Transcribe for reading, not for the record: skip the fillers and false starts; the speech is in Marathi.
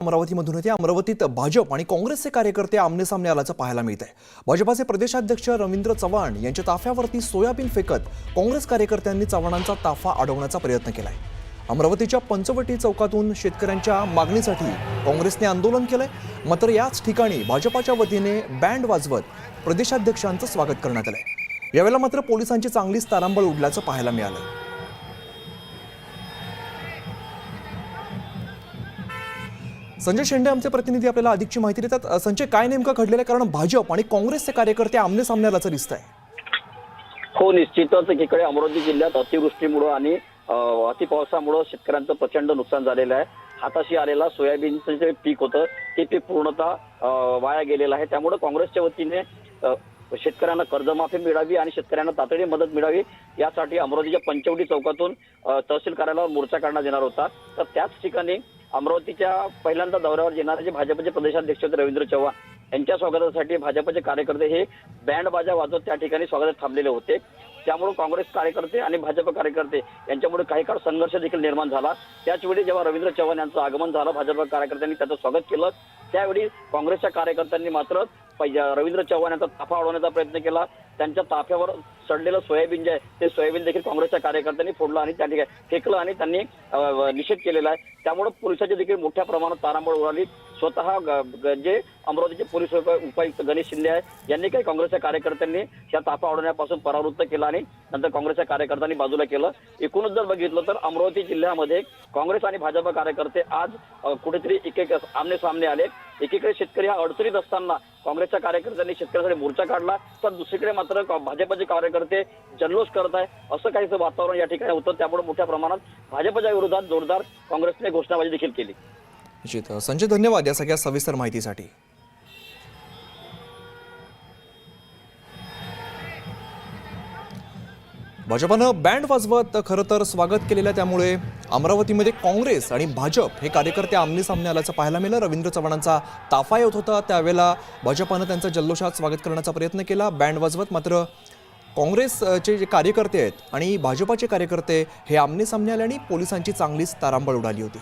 अमरावतीमधून येते. अमरावतीत भाजप आणि काँग्रेसचे कार्यकर्ते आमनेसामने आल्याचं पाहायला मिळत आहे. भाजपाचे प्रदेशाध्यक्ष रवींद्र चव्हाण यांच्या ताफ्यावरती सोयाबीन फेकत काँग्रेस कार्यकर्त्यांनी चव्हाणांचा ताफा अडवण्याचा प्रयत्न केलाय. अमरावतीच्या पंचवटी चौकातून शेतकऱ्यांच्या मागणीसाठी काँग्रेसने आंदोलन केलंय. मात्र याच ठिकाणी भाजपाच्या वतीने बँड वाजवत प्रदेशाध्यक्षांचं स्वागत करण्यात आलंय. यावेळेला मात्र पोलिसांची चांगलीच तारांबळ उडल्याचं पाहायला मिळालं. संजय शेंडे आमचे प्रतिनिधी आपल्याला अधिकची माहिती देतात. संजय, काय नेमकं घडलेलं आहे? कारण भाजप आणि काँग्रेसचे कार्यकर्ते आमने सामने आल्याचं दिसतंय. हो, निश्चितच एकीकडे अमरावती जिल्ह्यात अतिवृष्टीमुळे आणि अतिपावसामुळे शेतकऱ्यांचं प्रचंड नुकसान झालेलं आहे. हाताशी आलेला सोयाबीनचं जे पीक होतं ते पीक पूर्णतः वाया गेलेलं आहे. त्यामुळे काँग्रेसच्या वतीने शेतकऱ्यांना कर्जमाफी मिळावी आणि शेतकऱ्यांना तातडीने मदत मिळावी यासाठी अमरावतीच्या पंचवटी चौकातून तहसील कार्यालयावर मोर्चा काढण्यात येणार होता. तर त्याच ठिकाणी अमरावतीच्या पहिल्यांदा दौऱ्यावर येणारे जे भाजपचे प्रदेशाध्यक्ष रवींद्र चव्हाण यांच्या स्वागतासाठी भाजपचे कार्यकर्ते हे बँड बाजा वाजवत त्या ठिकाणी स्वागतात थांबलेले होते. त्यामुळे काँग्रेस कार्यकर्ते आणि भाजप कार्यकर्ते यांच्यामुळे काही काळ संघर्ष देखील निर्माण झाला. त्याचवेळी जेव्हा रवींद्र चव्हाण यांचं आगमन झालं, भाजप कार्यकर्त्यांनी त्याचं स्वागत केलं. त्यावेळी काँग्रेसच्या कार्यकर्त्यांनी मात्र रवींद्र चव्हाण यांचा ताफा अडवण्याचा प्रयत्न केला. त्यांच्या ताफ्यावर सडलेलं सोयाबीन जे आहे ते सोयाबीन देखील काँग्रेसच्या कार्यकर्त्यांनी फोडलं आणि त्या ठिकाणी फेकलं आणि त्यांनी निषेध केलेला आहे. त्यामुळे पोलिसांची देखील मोठ्या प्रमाणात तारांबळ उडाली. स्वतः जे अमरावतीचे पोलीस उपायुक्त गणेश शिंदे आहे यांनी काही काँग्रेसच्या कार्यकर्त्यांनी या ताफा अडवण्यापासून परावृत्त केलं आणि नंतर काँग्रेसच्या कार्यकर्त्यांनी बाजूला केलं. एकूणच जर बघितलं तर अमरावती जिल्ह्यामध्ये काँग्रेस आणि भाजप कार्यकर्ते आज कुठेतरी एक आमने सामने आले. एकीकडे शेतकरी हा अडचणीत असताना काँग्रेसच्या कार्यकर्त्यांनी शेतकऱ्यांसाठी मोर्चा काढला, तर दुसरीकडे मात्र भाजपचे कार्यकर्ते जल्लोष करत आहे असं काहीच वातावरण या ठिकाणी होतं. त्यामुळे मोठ्या प्रमाणात भाजपच्या विरोधात जोरदार काँग्रेसने घोषणाबाजी देखील केली. निश्चित. संजय, धन्यवाद या सगळ्या सविस्तर माहितीसाठी. भाजपनं बँड वाजवत खरं तर स्वागत केलेलं, त्यामुळे अमरावतीमध्ये काँग्रेस आणि भाजप हे कार्यकर्ते आमने सामने आल्याचं पाहायला मिळालं. रवींद्र चव्हाणांचा ताफा येत होता, त्यावेळेला भाजपनं त्यांचं जल्लोषात स्वागत करण्याचा प्रयत्न केला बँड वाजवत. मात्र काँग्रेसचे जे कार्यकर्ते आहेत आणि भाजपाचे कार्यकर्ते हे आमने सामने आले आणि पोलिसांची चांगलीच तारांबळ उडाली होती.